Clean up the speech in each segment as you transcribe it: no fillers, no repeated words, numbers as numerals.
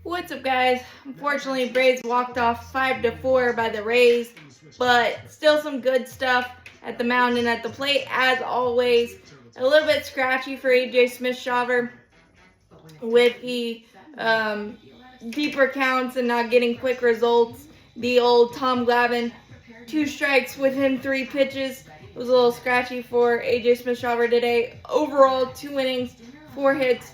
What's up, guys? Unfortunately, Braves walked off 5-4 by the Rays, but still some good stuff at the mound and at the plate, as always. A little bit scratchy for AJ Smith-Shawver with the deeper counts and not getting quick results. The old Tom Glavine, 2 strikes within 3 pitches. It was a little scratchy for AJ Smith-Shawver today. Overall, 2 innings, 4 hits,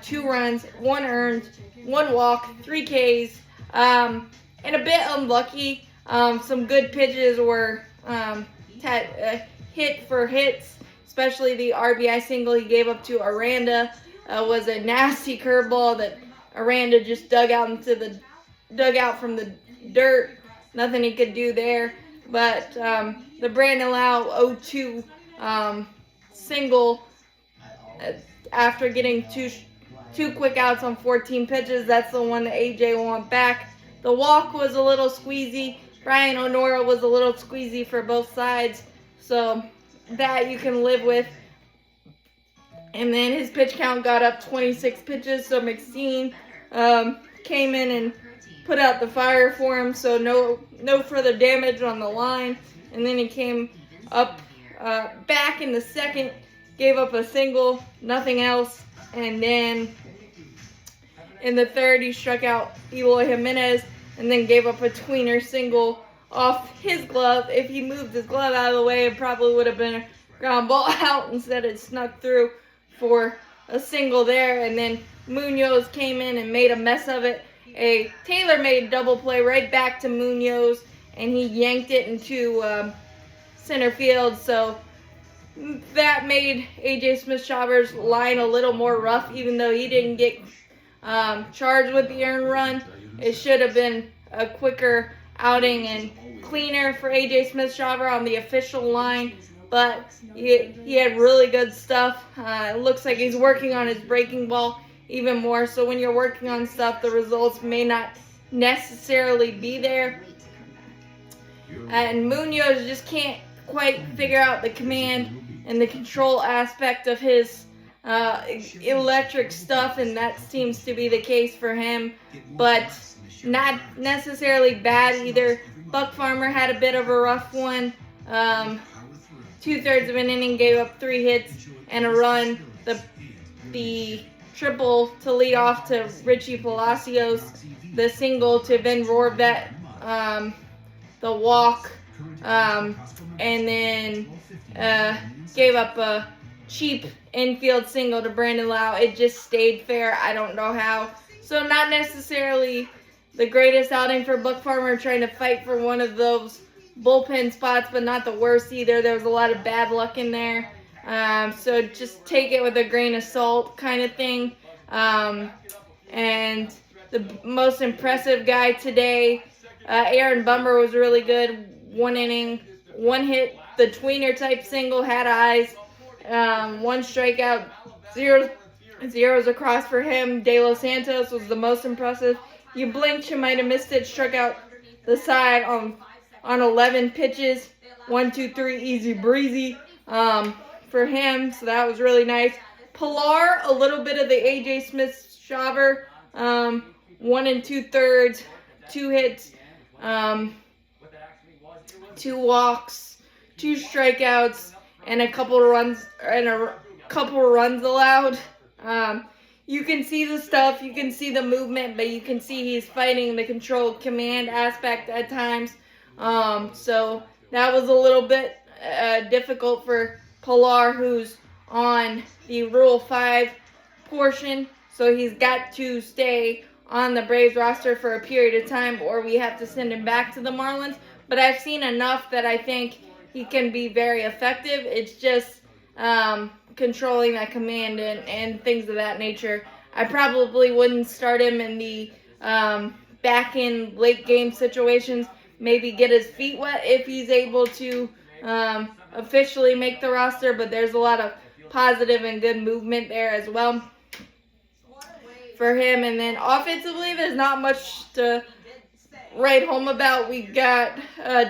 2 runs, 1 earned, 1 walk, 3 Ks, and a bit unlucky. Some good pitches were hit for hits, especially the RBI single he gave up to Aranda. Was a nasty curveball that Aranda just dug out from the dirt. Nothing he could do there. But the Brandon Lau 0-2 single after getting two quick outs on 14 pitches, that's the one that AJ won back. The walk was a little squeezy. Brian O'Nora was a little squeezy for both sides, so that you can live with. And then his pitch count got up 26 pitches, so McSteen came in and put out the fire for him, so no further damage on the line. And then he came up back in the second, gave up a single, nothing else. And then in the third, he struck out Eloy Jimenez and then gave up a tweener single off his glove. If he moved his glove out of the way, it probably would have been a ground ball out. Instead, it snuck through for a single there. And then Munoz came in and made a mess of it. A tailor-made double play right back to Munoz, and he yanked it into center field. So that made AJ Smith-Shawver's line a little more rough, even though he didn't get charged with the earned run. It should have been a quicker outing and cleaner for AJ Smith-Shawver on the official line, but he had really good stuff. It looks like he's working on his breaking ball even more, so when you're working on stuff, the results may not necessarily be there. And Munoz just can't quite figure out the command and the control aspect of his electric stuff, and that seems to be the case for him, but not necessarily bad either. Buck Farmer had a bit of a rough one. 2/3 of an inning, gave up 3 hits and a run. The triple to lead off to Richie Palacios, the single to Ben Rorvet, the walk, and then gave up a cheap infield single to Brandon Lau. It just stayed fair. I don't know how. So not necessarily the greatest outing for Buck Farmer, trying to fight for one of those bullpen spots, but not the worst either. There was a lot of bad luck in there. So just take it with a grain of salt kind of thing. And the most impressive guy today, Aaron Bummer, was really good. 1 inning, 1 hit, the tweener type single, had eyes. 1 strikeout, zeros across for him. De Los Santos was the most impressive. You blinked, you might have missed it. Struck out the side on 11 pitches. 1, 2, 3, easy breezy for him. So that was really nice. Pilar, a little bit of the AJ Smith-Shawver. 1 2/3, 2 hits, 2 walks, 2 strikeouts, and a couple runs allowed. You can see the stuff, you can see the movement, but you can see he's fighting the control command aspect at times. So that was a little bit difficult for Pilar, who's on the Rule 5 portion. So he's got to stay on the Braves roster for a period of time, or we have to send him back to the Marlins. But I've seen enough that I think he can be very effective. It's just controlling that command and things of that nature. I probably wouldn't start him in the back in late game situations. Maybe get his feet wet if he's able to officially make the roster, but there's a lot of positive and good movement there as well for him. And then offensively, there's not much to write home about. We got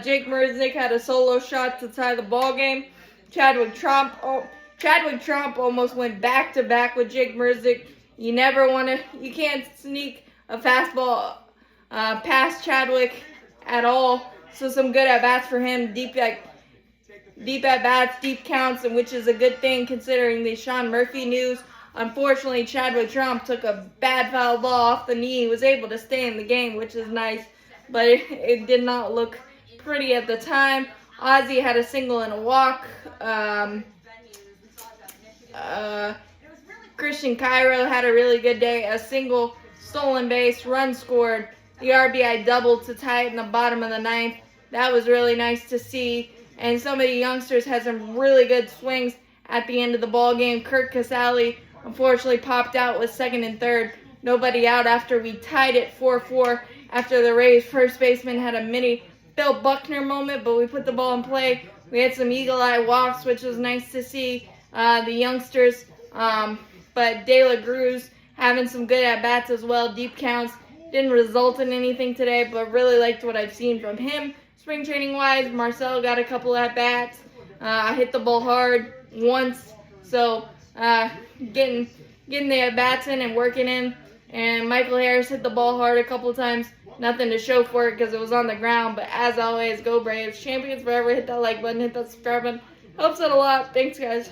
Jake Merzick had a solo shot to tie the ball game. Chadwick Tromp almost went back to back with Jake Merzick. You can't sneak a fastball past Chadwick at all. So some good at bats for him. Deep at bats, deep counts, and which is a good thing considering the Sean Murphy news. Unfortunately, Chadwick Trump took a bad foul ball off the knee. He was able to stay in the game, which is nice, but it did not look pretty at the time. Ozzie had a single and a walk. Christian Cairo had a really good day. A single, stolen base, run scored. The RBI doubled to tie it in the bottom of the ninth. That was really nice to see. And some of the youngsters had some really good swings at the end of the ball game. Kurt Casale unfortunately popped out with second and third. Nobody out after we tied it 4-4 after the Rays first baseman had a mini Bill Buckner moment, but we put the ball in play. We had some eagle-eye walks, which was nice to see the youngsters. But De La Cruz having some good at-bats as well. Deep counts. Didn't result in anything today, but really liked what I've seen from him. Spring training wise, Marcel got a couple at-bats. I hit the ball hard once, so getting the at-bats in and working in. And Michael Harris hit the ball hard a couple times. Nothing to show for it because it was on the ground. But as always, go Braves. Champions forever. Hit that like button. Hit that subscribe button. Helps out a lot. Thanks, guys.